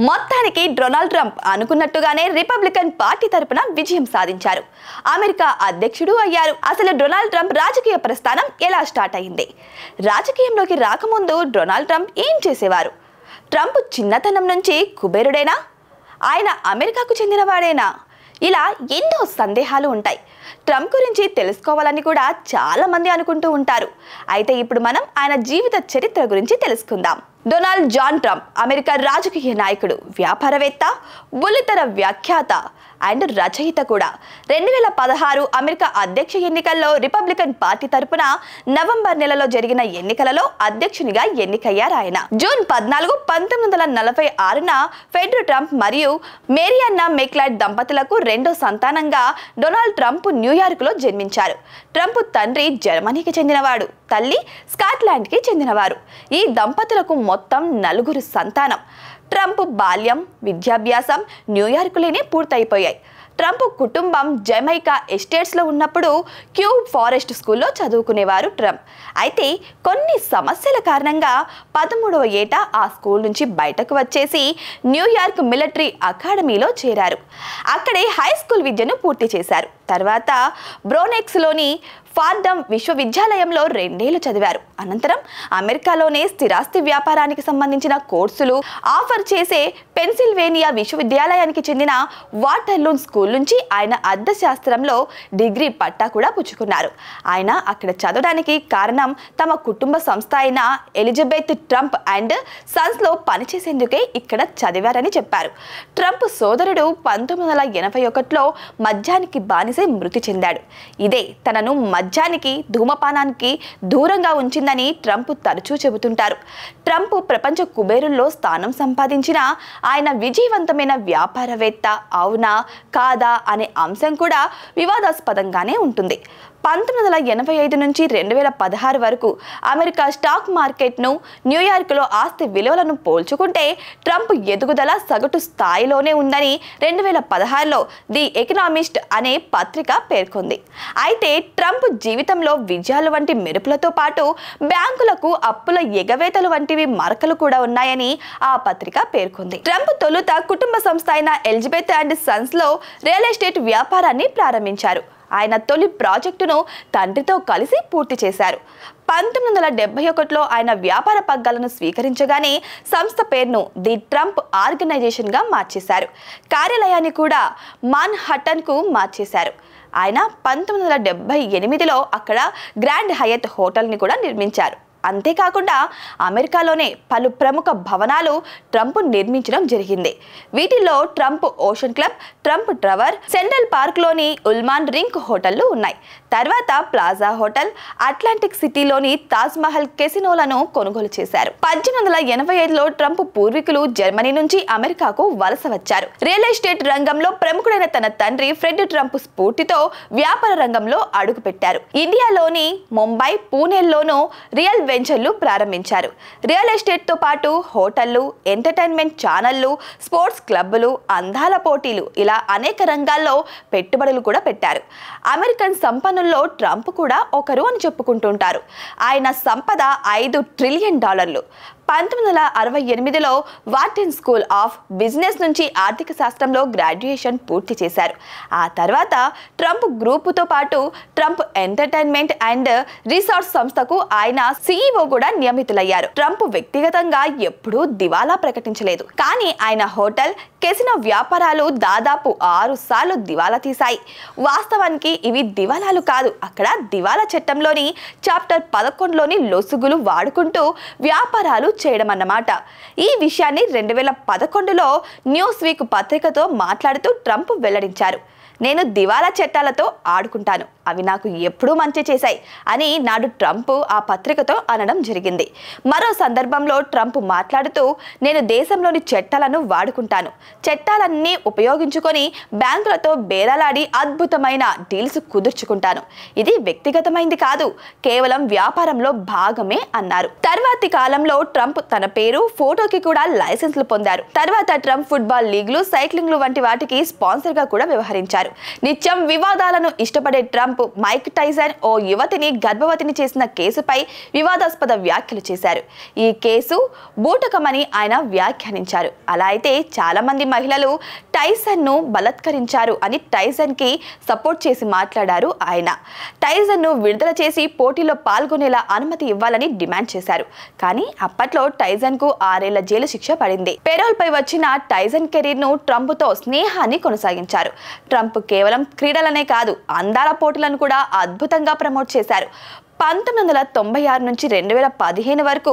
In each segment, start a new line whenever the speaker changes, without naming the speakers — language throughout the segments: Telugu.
మొత్తానికి డొనాల్డ్ ట్రంప్ అనుకున్నట్టుగానే రిపబ్లికన్ పార్టీ తరపున విజయం సాధించారు. అమెరికా అధ్యక్షుడు అయ్యారు. అసలు డొనాల్డ్ ట్రంప్ రాజకీయ ప్రస్థానం ఎలా స్టార్ట్ అయింది? రాజకీయంలోకి రాకముందు డొనాల్డ్ ట్రంప్ ఏం చేసేవారు? ట్రంప్ చిన్నతనం నుంచి కుబేరుడేనా? ఆయన అమెరికాకు చెందినవాడేనా? ఇలా ఎన్నో సందేహాలు ఉంటాయి. ట్రంప్ గురించి తెలుసుకోవాలని కూడా చాలా మంది అనుకుంటూ ఉంటారు. అయితే ఇప్పుడు మనం ఆయన జీవిత చరిత్ర గురించి తెలుసుకుందాం. డొనాల్డ్ జాన్ ట్రంప్ అమెరికా రాజకీయ నాయకుడు, వ్యాపారవేత్త, బుల్లితెర వ్యాఖ్యాత అండ్ రచయిత కూడా. 2016 అమెరికా అధ్యక్ష ఎన్నికల్లో రిపబ్లికన్ పార్టీ తరపున నవంబర్ నెలలో జరిగిన ఎన్నికలలో అధ్యక్షునిగా ఎన్నికయ్యారు ఆయన. జూన్ 14, 1946న ఫెడర్ ట్రంప్ మరియు మేరియన్నా మెక్లాడ్ దంపతులకు రెండో సంతానంగా డొనాల్డ్ ట్రంప్ న్యూయార్క్లో జన్మించారు. ట్రంప్ తండ్రి జర్మనీకి చెందినవాడు, తల్లి స్కాట్లాండ్కి చెందినవారు. ఈ దంపతులకు మొత్తం 4 సంతానం. ట్రంప్ బాల్యం, విద్యాభ్యాసం న్యూయార్క్లోనే పూర్తయిపోయాయి. ట్రంప్ కుటుంబం జమైకా ఎస్టేట్స్లో ఉన్నప్పుడు క్యూబ్ ఫారెస్ట్ స్కూల్లో చదువుకునేవారు ట్రంప్. అయితే కొన్ని సమస్యల కారణంగా 13వ ఏట ఆ స్కూల్ నుంచి బయటకు వచ్చేసి న్యూయార్క్ మిలిటరీ అకాడమీలో చేరారు. అక్కడే హై స్కూల్ విద్యను పూర్తి చేశారు. తర్వాత బ్రోనెక్స్లోని ఫార్డమ్ విశ్వవిద్యాలయంలో 2 ఏళ్లు చదివారు. అనంతరం అమెరికాలోనే స్థిరాస్తి వ్యాపారానికి సంబంధించిన కోర్సులు ఆఫర్ చేసే పెన్సిల్వేనియా విశ్వవిద్యాలయానికి చెందిన వాటర్లూన్ స్కూల్ నుంచి ఆయన అర్థశాస్త్రంలో డిగ్రీ పట్టా కూడా పుచ్చుకున్నారు. ఆయన అక్కడ చదవడానికి కారణం తమ కుటుంబ సంస్థ అయిన ఎలిజబెత్ ట్రంప్ అండ్ సన్స్లో పనిచేసేందుకే ఇక్కడ చదివారని చెప్పారు. ట్రంప్ సోదరుడు 1981లో మద్యానికి బానిసై మృతి చెందాడు. ఇదే తనను మద్యానికి, ధూమపానానికి దూరంగా ఉంచిందని ట్రంప్ తరచూ చెబుతుంటారు. ట్రంప్ ప్రపంచ కుబేరుల్లో స్థానం సంపాదించిన ఆయన విజయవంతమైన వ్యాపారవేత్త అవునా కాదా అనే అంశం కూడా వివాదాస్పదంగానే ఉంటుంది. 1985 నుంచి 2016 వరకు అమెరికా స్టాక్ మార్కెట్ను, న్యూయార్క్లో ఆస్తి విలువలను పోల్చుకుంటే ట్రంప్ ఎదుగుదల సగటు స్థాయిలోనే ఉందని 2016లో ది ఎకనామిస్ట్ అనే పత్రిక పేర్కొంది. అయితే ట్రంప్ జీవితంలో విజయాలు వంటి మెరుపులతో పాటు బ్యాంకులకు అప్పుల ఎగవేతలు వంటివి మరకలు కూడా ఉన్నాయని ఆ పత్రిక పేర్కొంది. ట్రంప్ తొలుత కుటుంబ సంస్థ అయిన ఎలిజబెత్ అండ్ సన్స్లో రియల్ ఎస్టేట్ వ్యాపారాన్ని ప్రారంభించారు. ఆయన తొలి ప్రాజెక్టును తండ్రితో కలిసి పూర్తి చేశారు. 1971లో ఆయన వ్యాపార పగ్గాలను స్వీకరించగానే సంస్థ పేరును ది ట్రంప్ ఆర్గనైజేషన్గా మార్చేశారు. కార్యాలయాన్ని కూడా మాన్హట్టన్కు మార్చేశారు. ఆయన 1978లో అక్కడ గ్రాండ్ హయత్ హోటల్ని కూడా నిర్మించారు. అంతేకాకుండా అమెరికాలోనే పలు ప్రముఖ భవనాలు ట్రంప్ నిర్మించడం జరిగింది. వీటిల్లో Trump Ocean Club, Trump Tower, Central పార్క్లోని ఉల్మాన్ రింక్ హోటళ్లు ఉన్నాయి. తర్వాత ప్లాజా హోటల్, అట్లాంటిక్ సిటీలోని తాజ్ మహల్ కెసినోలను కొనుగోలు చేశారు. 1885లో ట్రంప్ పూర్వీకులు జర్మనీ నుంచి అమెరికాకు వలస వచ్చారు. రియల్ ఎస్టేట్ రంగంలో ప్రముఖుడైన తన తండ్రి ఫ్రెడ్ ట్రంప్ స్ఫూర్తితో వ్యాపార రంగంలో అడుగుపెట్టారు. ఇండియాలోని ముంబై, పూణేల్లోనూ రియల్ వెంచర్లు ప్రారంభించారు. రియల్ ఎస్టేట్ తో పాటు హోటళ్లు, ఎంటర్టైన్మెంట్ ఛానళ్లు, స్పోర్ట్స్ క్లబ్బులు, అందాల పోటీలు ఇలా అనేక రంగాల్లో పెట్టుబడులు కూడా పెట్టారు. అమెరికన్ సంపన్నుల్లో ట్రంప్ కూడా ఒకరు అని చెప్పుకుంటుంటారు. ఆయన సంపద $5 ట్రిలియన్. 1968లో వార్టన్ స్కూల్ ఆఫ్ బిజినెస్ నుంచి ఆర్థిక శాస్త్రంలో గ్రాడ్యుయేషన్ పూర్తి చేశారు. ఆ తర్వాత ట్రంప్ గ్రూపుతో పాటు ట్రంప్ ఎంటర్టైన్మెంట్ అండ్ రిసార్ట్స్ సంస్థకు ఆయన CEO కూడా నియమితులయ్యారు. ట్రంప్ వ్యక్తిగతంగా ఎప్పుడూ దివాలా ప్రకటించలేదు. కానీ ఆయన హోటల్, కెసినో వ్యాపారాలు దాదాపు 6 సార్లు దివాలా తీశాయి. వాస్తవానికి ఇవి దివాలాలు కాదు. అక్కడ దివాలా చట్టంలోని చాప్టర్ 11లోని లొసుగులు వాడుకుంటూ వ్యాపారాలు చేయడం అన్నమాట. ఈ విషయాన్ని 2011లో న్యూస్ వీక్ పత్రికతో మాట్లాడుతూ ట్రంప్ వెల్లడించారు. నేను దివాలా చట్టాలతో ఆడుకుంటాను, అవి నాకు ఎప్పుడూ మంచి చేశాయి అని నాడు ట్రంప్ ఆ పత్రికతో అనడం జరిగింది. మరో సందర్భంలో ట్రంప్ మాట్లాడుతూ, నేను దేశంలోని చట్టాలను వాడుకుంటాను, చట్టాలన్నీ ఉపయోగించుకొని బ్యాంకులతో బేరాలాడి అద్భుతమైన డీల్స్ కుదుర్చుకుంటాను. ఇది వ్యక్తిగతమైంది కాదు, కేవలం వ్యాపారంలో భాగమే అన్నారు. తర్వాతి కాలంలో ట్రంప్ తన పేరు, ఫోటోకి కూడా లైసెన్సులు పొందారు. తర్వాత ట్రంప్ ఫుట్బాల్ లీగ్లు, సైక్లింగ్లు వంటి వాటికి స్పాన్సర్ గా కూడా వ్యవహరించారు. నిత్యం వివాదాలను ఇష్టపడే ట్రంప్ ట్రంప్ మైక్ టైసన్ ఓ యువతిని గర్భవతిని చేసిన కేసుపై వివాదాస్పద వ్యాఖ్యలు చేశారు. ఈ కేసు బూటకమని ఆయన వ్యాఖ్యానించారు. అలా అయితే చాలా మంది మహిళలు టైసన్ ను బలత్కరించారు అని టైసన్ కి సపోర్ట్ చేసి మాట్లాడారు ఆయన. టైసన్ ను విడుదల చేసి పోటీలో పాల్గొనేలా అనుమతి ఇవ్వాలని డిమాండ్ చేశారు. కానీ అప్పట్లో టైసన్ కు 6 ఏళ్ల జైలు శిక్ష పడింది. పెరోల్ పై వచ్చిన టైసన్ కెరీర్ ను ట్రంప్ తో స్నేహాన్ని కొనసాగించారు. ట్రంప్ కేవలం క్రీడలనే కాదు, అందాల పోటీలను కూడా అద్భుతంగా ప్రమోట్ చేశారు. 1996 నుంచి 2015 వరకు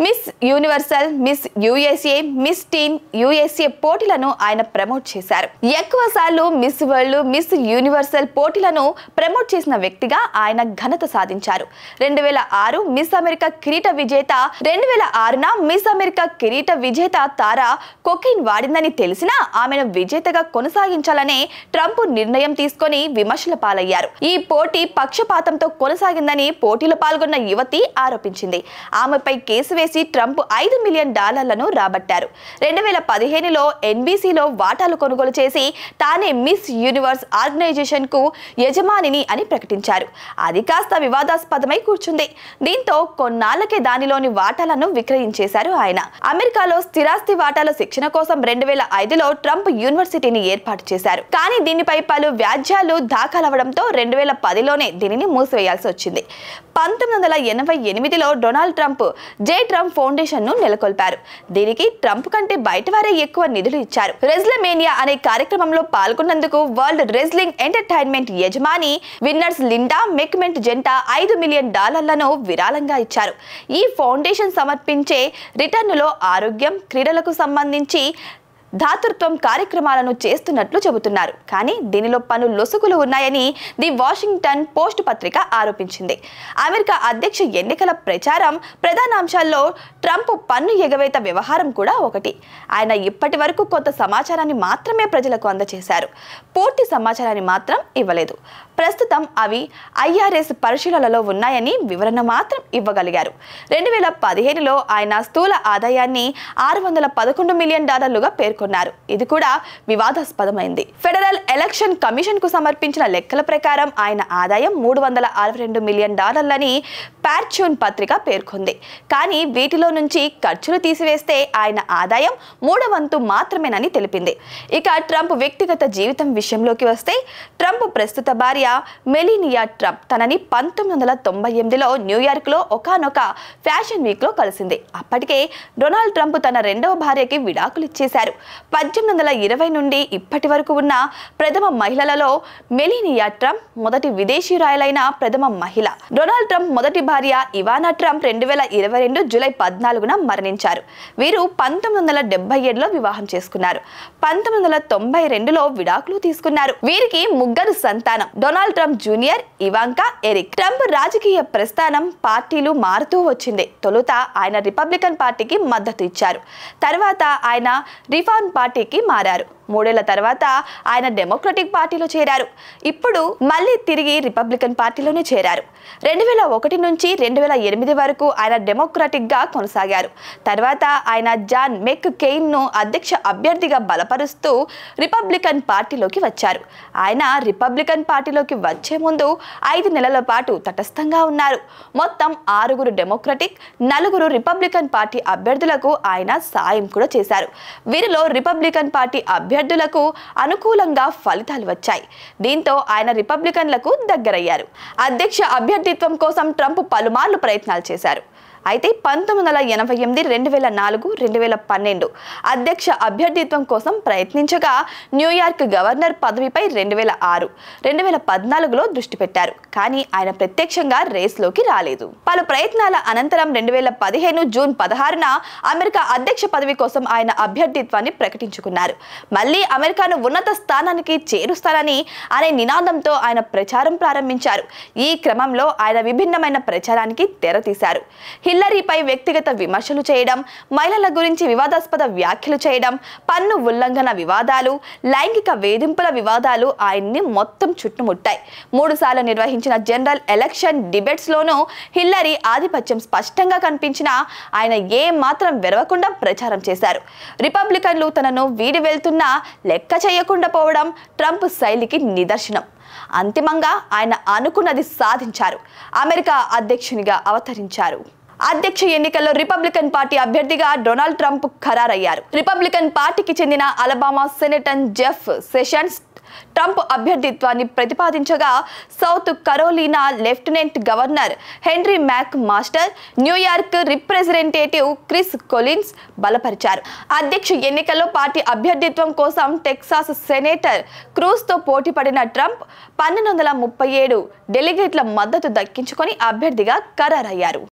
Miss Universal, Miss USA, Miss Teen USA పోటీలను ఆయన ప్రమోట్ చేశారు. ఎక్కువ సార్లు మిస్ వరల్డ్, మిస్ యూనివర్సల్ పోటీలను ప్రమోట్ చేసిన వ్యక్తిగా ఆయన ఘనత సాధించారు. 2006 మిస్ అమెరికా కిరీట విజేత 2006న మిస్ అమెరికా కిరీట విజేత తారా కొకైన్ వాడిందని తెలిసినా ఆమెను విజేతగా కొనసాగించాలనే ట్రంప్ నిర్ణయం తీసుకొని విమర్శల పాలయ్యారు. ఈ పోటీ పక్షపాతంతో కొనసాగిందని పోటీలో పాల్గొన్న యువతి ఆరోపించింది. ఆమెపై కేసు వేసి ట్రంప్ $5 మిలియన్ రాబట్టారు. 2015లో ఎన్బీసీలో వాటాలు కొనుగోలు చేసి తానే మిస్ యూనివర్స్ ఆర్గనైజేషన్ కు యజమానిని అని ప్రకటించారు. అది కాస్త వివాదాస్పదమై కూర్చుంది. దీంతో కొన్నాళ్లకే దానిలోని వాటాలను విక్రయించేశారు ఆయన. అమెరికాలో స్థిరాస్తి వాటాల శిక్షణ కోసం 2005లో ట్రంప్ యూనివర్సిటీని ఏర్పాటు చేశారు. కానీ దీనిపై పలు వ్యాజ్యాలు దాఖలవడంతో 2010లోనే దీనిని మూసివేయాల్సి వచ్చింది. 1988లో డొనాల్డ్ ట్రంప్ జే ట్రంప్ ఫౌండేషన్ ను నెలకొల్పారు. దీనికి ట్రంప్ కంటే బయటవారే ఎక్కువ నిధులు ఇచ్చారు. రెజ్లమేనియా అనే కార్యక్రమంలో పాల్గొన్నందుకు వరల్డ్ రెజ్లింగ్ ఎంటర్టైన్మెంట్ యజమాని విన్నర్స్ లిండా మెక్మెంట్ జంట $5 మిలియన్ విరాళంగా ఇచ్చారు. ఈ ఫౌండేషన్ సమర్పించే రిటర్నులో ఆరోగ్యం, క్రీడలకు సంబంధించి దాతృత్వం కార్యక్రమాలను చేస్తున్నట్లు చెబుతున్నారు. కానీ దీనిలో పలు లొసుగులు ఉన్నాయని ది వాషింగ్టన్ పోస్ట్ పత్రిక ఆరోపించింది. అమెరికా అధ్యక్ష ఎన్నికల ప్రచారం ప్రధానాంశాల్లో ట్రంప్ పన్ను ఎగవేత వ్యవహారం కూడా ఒకటి. ఆయన ఇప్పటి వరకు కొంత సమాచారాన్ని మాత్రమే ప్రజలకు అందజేశారు. పూర్తి సమాచారాన్ని మాత్రం ఇవ్వలేదు. ప్రస్తుతం అవి ఐఆర్ఎస్ పరిశీలనలో ఉన్నాయని వివరణ మాత్రం ఇవ్వగలిగారు. 2015లో ఆయన స్థూల ఆదాయాన్ని $611 మిలియన్ పేర్కొన్నారు. ఇది కూడా వివాదాస్పదమైంది. ఫెడరల్ ఎలక్షన్ కమిషన్ కు సమర్పించిన లెక్కల ప్రకారం ఆయన ఆదాయం $362 మిలియన్ ఫార్చ్యూన్ పత్రిక పేర్కొంది. కానీ వీటిలో నుంచి ఖర్చులు తీసివేస్తే ఆయన ఆదాయం 3/4 మాత్రమేనని తెలిపింది. ఇక ట్రంప్ వ్యక్తిగత జీవితం విషయంలోకి వస్తే ట్రంప్ ప్రస్తుత భార్య మెలీనియా ట్రంప్ తనని 1998లో న్యూయార్క్ లో ఒకానొక ఫ్యాషన్ వీక్ లో కలిసింది. అప్పటికే డొనాల్డ్ ట్రంప్ తన రెండవ భార్యకి విడాకులు ఇచ్చేశారు. 1820 నుండి ఇప్పటి వరకు ఉన్న ప్రథమ మహిళలలో మెలీనియా ట్రంప్ మొదటి విదేశీయురాలైన ప్రథమ మహిళ. డొనాల్డ్ ట్రంప్ మొదటి భార్య ఇవానా ట్రంప్ 2022 జూలై 14న మరణించారు. వీరు 1977లో వివాహం చేసుకున్నారు. 1992లో విడాకులు తీసుకున్నారు. వీరికి 3 సంతానం. Donald Trump junior, Ivanka, Eric. Trump రాజకీయ ప్రస్థానం పార్టీలు మారుతూ వచ్చింది. తొలుత ఆయన రిపబ్లికన్ పార్టీకి మద్దతు ఇచ్చారు. తర్వాత ఆయన రిఫార్మ్ పార్టీకి మారారు. 3 ఏళ్ల తర్వాత ఆయన డెమోక్రటిక్ పార్టీలో చేరారు. ఇప్పుడు మళ్ళీ తిరిగి రిపబ్లికన్ పార్టీలోనే చేరారు. 2001 నుంచి 2008 వరకు ఆయన డెమోక్రటిక్ గా కొనసాగారు. తర్వాత ఆయన జాన్ మెక్ కెయిన్ ను అధ్యక్ష అభ్యర్థిగా బలపరుస్తూ రిపబ్లికన్ పార్టీలోకి వచ్చారు. ఆయన రిపబ్లికన్ పార్టీలోకి వచ్చే ముందు 5 నెలల పాటు తటస్థంగా ఉన్నారు. మొత్తం 6 డెమోక్రటిక్, 4 రిపబ్లికన్ పార్టీ అభ్యర్థులకు ఆయన సాయం కూడా చేశారు. వీరిలో రిపబ్లికన్ పార్టీ అభ్యర్థులకు అనుకూలంగా ఫలితాలు వచ్చాయి. దీంతో ఆయన రిపబ్లికన్లకు దగ్గరయ్యారు. అధ్యక్ష అభ్యర్థిత్వం కోసం ట్రంప్ పలుమార్లు ప్రయత్నాలు చేశారు. అయితే 1988, 2004, 2012 అధ్యక్ష అభ్యర్థిత్వం కోసం ప్రయత్నించగా న్యూయార్క్ గవర్నర్ పదవిపై 2006, 2014లో దృష్టి పెట్టారు. కానీ ఆయన ప్రత్యక్షంగా రేస్లోకి రాలేదు. పలు ప్రయత్నాల అనంతరం 2015 జూన్ 16న అమెరికా అధ్యక్ష పదవి కోసం ఆయన అభ్యర్థిత్వాన్ని ప్రకటించుకున్నారు. మళ్ళీ అమెరికాను ఉన్నత స్థానానికి చేరుస్తారని అనే నినాదంతో ఆయన ప్రచారం ప్రారంభించారు. ఈ క్రమంలో ఆయన విభిన్నమైన ప్రచారానికి తెరతీశారు. హిల్లరీపై వ్యక్తిగత విమర్శలు చేయడం, మహిళల గురించి వివాదాస్పద వ్యాఖ్యలు చేయడం, పన్ను ఉల్లంఘన వివాదాలు, లైంగిక వేధింపుల వివాదాలు ఆయన్ని మొత్తం చుట్టుముట్టాయి. 3 సార్లు నిర్వహించిన జనరల్ ఎలక్షన్ డిబేట్స్ లోనూ హిల్లరీ ఆధిపత్యం స్పష్టంగా కనిపించినా ఆయన ఏ మాత్రం వెరవకుండా ప్రచారం చేశారు. రిపబ్లికన్లు తనను వీడి వెళ్తున్నా లెక్క చేయకుండా పోవడం ట్రంప్ శైలికి నిదర్శనం. అంతిమంగా ఆయన అనుకున్నది సాధించారు. అమెరికా అధ్యక్షునిగా అవతరించారు. అధ్యక్ష ఎన్నికల్లో రిపబ్లికన్ పార్టీ అభ్యర్థిగా డొనాల్డ్ ట్రంప్ ఖరారయ్యారు. రిపబ్లికన్ పార్టీకి చెందిన Alabama senator Jeff Sessions Trump అభ్యర్థిత్వాన్ని ప్రతిపాదించగా, South Carolina lieutenant governor Henry McMaster, New York representative Chris Collins బలపరిచారు. అధ్యక్ష ఎన్నికల్లో పార్టీ అభ్యర్థిత్వం కోసం టెక్సాస్ సెనేటర్ క్రూజ్తో పోటీపడిన ట్రంప్ 1237 డెలిగేట్ల మద్దతు దక్కించుకొని అభ్యర్థిగా ఖరారయ్యారు.